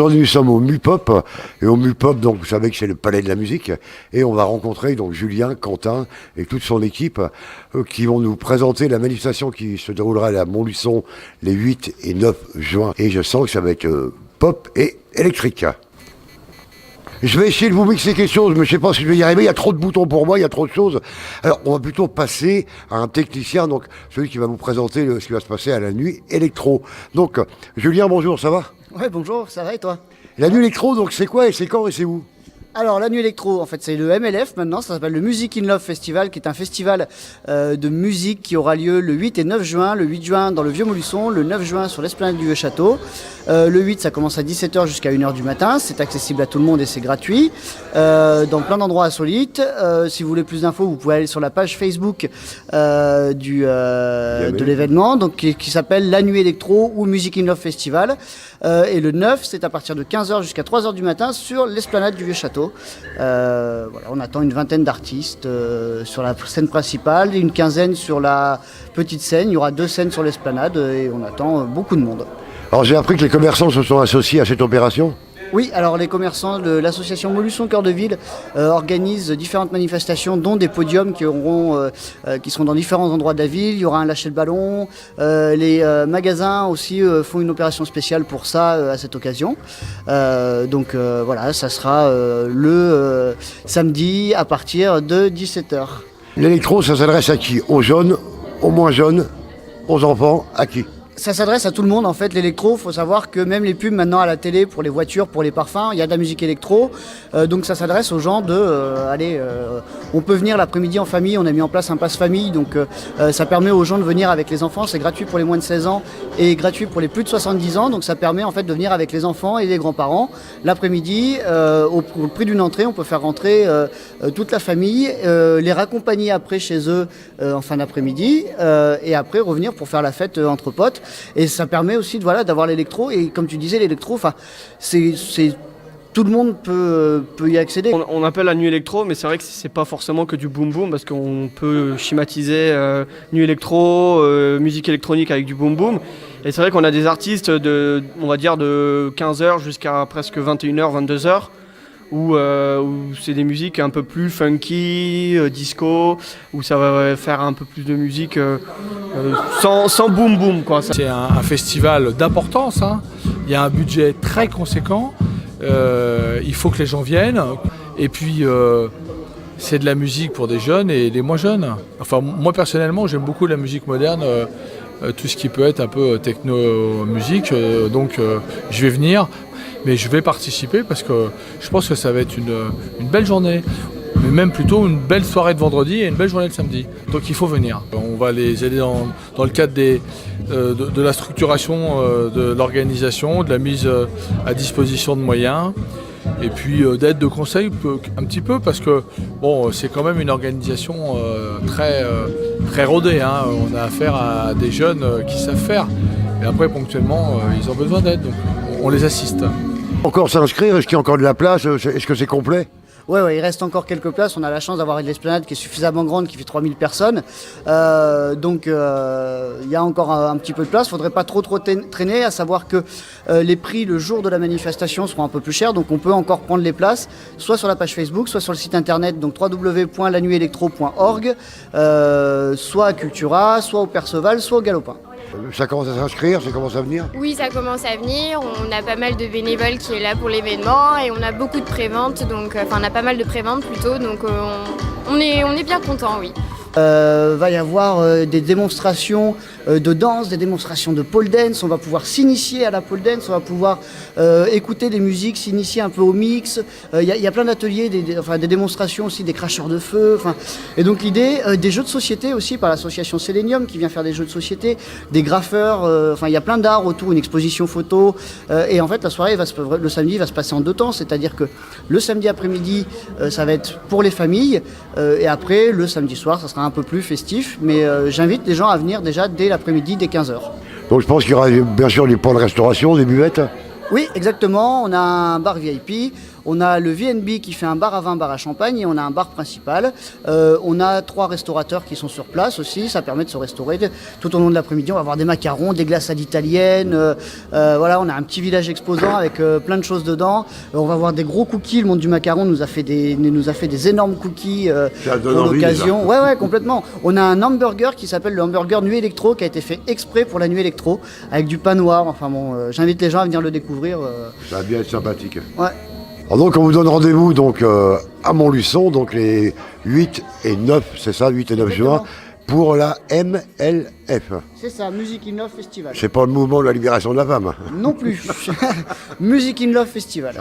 Aujourd'hui, nous sommes au MUPOP, et au MUPOP, donc vous savez que c'est le palais de la musique, et on va rencontrer donc Julien, Quentin et toute son équipe qui vont nous présenter la manifestation qui se déroulera à Montluçon les 8 et 9 juin. Et je sens que ça va être pop et électrique. Je vais essayer de vous mixer quelque chose, mais je ne sais pas si je vais y arriver. Il y a trop de boutons pour moi, il y a trop de choses. Alors, on va plutôt passer à un technicien, donc celui qui va vous présenter ce qui va se passer à la nuit électro. Donc, Julien, bonjour, ça va? Ouais, bonjour, ça va et toi? La nuit électro, donc c'est quoi et c'est quand et c'est où? Alors, la nuit électro, en fait, c'est le MLF maintenant, ça s'appelle le Music in Love Festival, qui est un festival de musique qui aura lieu le 8 et 9 juin. Le 8 juin dans le Vieux-Montluçon, le 9 juin sur l'esplanade du Vieux-Château. Le 8, ça commence à 17h jusqu'à 1h du matin, c'est accessible à tout le monde et c'est gratuit, dans plein d'endroits insolites. Si vous voulez plus d'infos, vous pouvez aller sur la page Facebook de l'événement, donc qui s'appelle La Nuit Électro ou Music in Love Festival. Et le 9, c'est à partir de 15h jusqu'à 3h du matin sur l'esplanade du Vieux-Château. Voilà, on attend une vingtaine d'artistes sur la scène principale, une quinzaine sur la petite scène. Il y aura 2 scènes sur l'esplanade et on attend beaucoup de monde. Alors j'ai appris que les commerçants se sont associés à cette opération. Oui, alors les commerçants de l'association Montluçon Cœur de Ville organisent différentes manifestations, dont des podiums qui seront dans différents endroits de la ville. Il y aura un lâcher de ballon. Les magasins aussi font une opération spéciale pour ça à cette occasion. Donc voilà, ça sera le samedi à partir de 17h. L'électro, ça s'adresse à qui? Aux jeunes, aux moins jeunes, aux enfants, à qui? Ça s'adresse à tout le monde en fait, l'électro. Il faut savoir que même les pubs maintenant à la télé pour les voitures, pour les parfums, il y a de la musique électro. Donc ça s'adresse aux gens on peut venir l'après-midi en famille, on a mis en place un pass famille. Donc ça permet aux gens de venir avec les enfants, c'est gratuit pour les moins de 16 ans et gratuit pour les plus de 70 ans. Donc ça permet en fait de venir avec les enfants et les grands-parents. L'après-midi, au prix d'une entrée, on peut faire rentrer toute la famille, les raccompagner après chez eux en fin d'après-midi et après revenir pour faire la fête entre potes. Et ça permet aussi d'avoir l'électro. Et comme tu disais, l'électro, tout le monde peut y accéder. On appelle la nuit électro, mais c'est vrai que c'est pas forcément que du boom boom, parce qu'on peut schématiser nuit électro, musique électronique avec du boom boom. Et c'est vrai qu'on a des artistes de 15h jusqu'à presque 21h, 22h. Où c'est des musiques un peu plus funky, disco, où ça va faire un peu plus de musique sans boom boom, quoi. C'est un festival d'importance, hein. Il y a un budget très conséquent, il faut que les gens viennent, et puis c'est de la musique pour des jeunes et des moins jeunes. Enfin, moi personnellement, j'aime beaucoup la musique moderne, tout ce qui peut être un peu techno-musique, donc je vais venir. Mais je vais participer parce que je pense que ça va être une belle journée, mais même plutôt une belle soirée de vendredi et une belle journée de samedi. Donc il faut venir. On va les aider dans le cadre de la structuration de l'organisation, de la mise à disposition de moyens, et puis d'aide de conseil un petit peu parce que bon, c'est quand même une organisation très rodée, hein. On a affaire à des jeunes qui savent faire. Et après, ponctuellement, ils ont besoin d'aide, donc on les assiste. Encore s'inscrire, est-ce qu'il y a encore de la place? Est-ce que c'est complet? Ouais, il reste encore quelques places. On a la chance d'avoir une esplanade qui est suffisamment grande, qui fait 3000 personnes. Donc il y a encore un petit peu de place. Il ne faudrait pas trop traîner, à savoir que les prix le jour de la manifestation seront un peu plus chers. Donc on peut encore prendre les places, soit sur la page Facebook, soit sur le site internet, donc www.lanuitelectro.org, soit à Cultura, soit au Perceval, soit au Galopin. Ça commence à s'inscrire, ça commence à venir? Oui, ça commence à venir. On a pas mal de bénévoles qui est là pour l'événement et on a beaucoup de préventes, on a pas mal de préventes plutôt, donc on est bien content, oui. Va y avoir des démonstrations de danse, des démonstrations de pole dance. On va pouvoir s'initier à la pole dance, on va pouvoir écouter des musiques, s'initier un peu au mix. Il y a plein d'ateliers, des démonstrations aussi, des cracheurs de feu. Et donc l'idée, des jeux de société aussi par l'association Selenium qui vient faire des jeux de société, des graffeurs. Il y a plein d'art autour, une exposition photo. Et en fait, la soirée, le samedi, va se passer en 2 temps. C'est-à-dire que le samedi après-midi, ça va être pour les familles. Et après, le samedi soir, ça sera un peu plus festif, mais j'invite les gens à venir déjà dès l'après-midi, dès 15h. Donc je pense qu'il y aura bien sûr des points de restauration, des buvettes. Oui, exactement. On a un bar VIP, On a le VNB qui fait un bar à vin, bar à champagne, et on a un bar principal. On a 3 restaurateurs qui sont sur place aussi, ça permet de se restaurer tout au long de l'après-midi. On va avoir des macarons, des glaces à l'italienne, voilà, on a un petit village exposant avec plein de choses dedans. On va avoir des gros cookies, le monde du macaron nous a fait des énormes cookies pour l'occasion. Ouais, complètement. On a un hamburger qui s'appelle le hamburger Nuit Électro, qui a été fait exprès pour la Nuit Électro, avec du pain noir. Enfin bon, j'invite les gens à venir le découvrir. Ça va bien être sympathique. Ouais. Alors donc on vous donne rendez-vous donc à Montluçon, donc les 8 et 9, c'est ça, 8 et 9 juin, pour la MLF. C'est ça, Music in Love Festival. C'est pas le mouvement de la libération de la femme. Non plus. Music in Love Festival.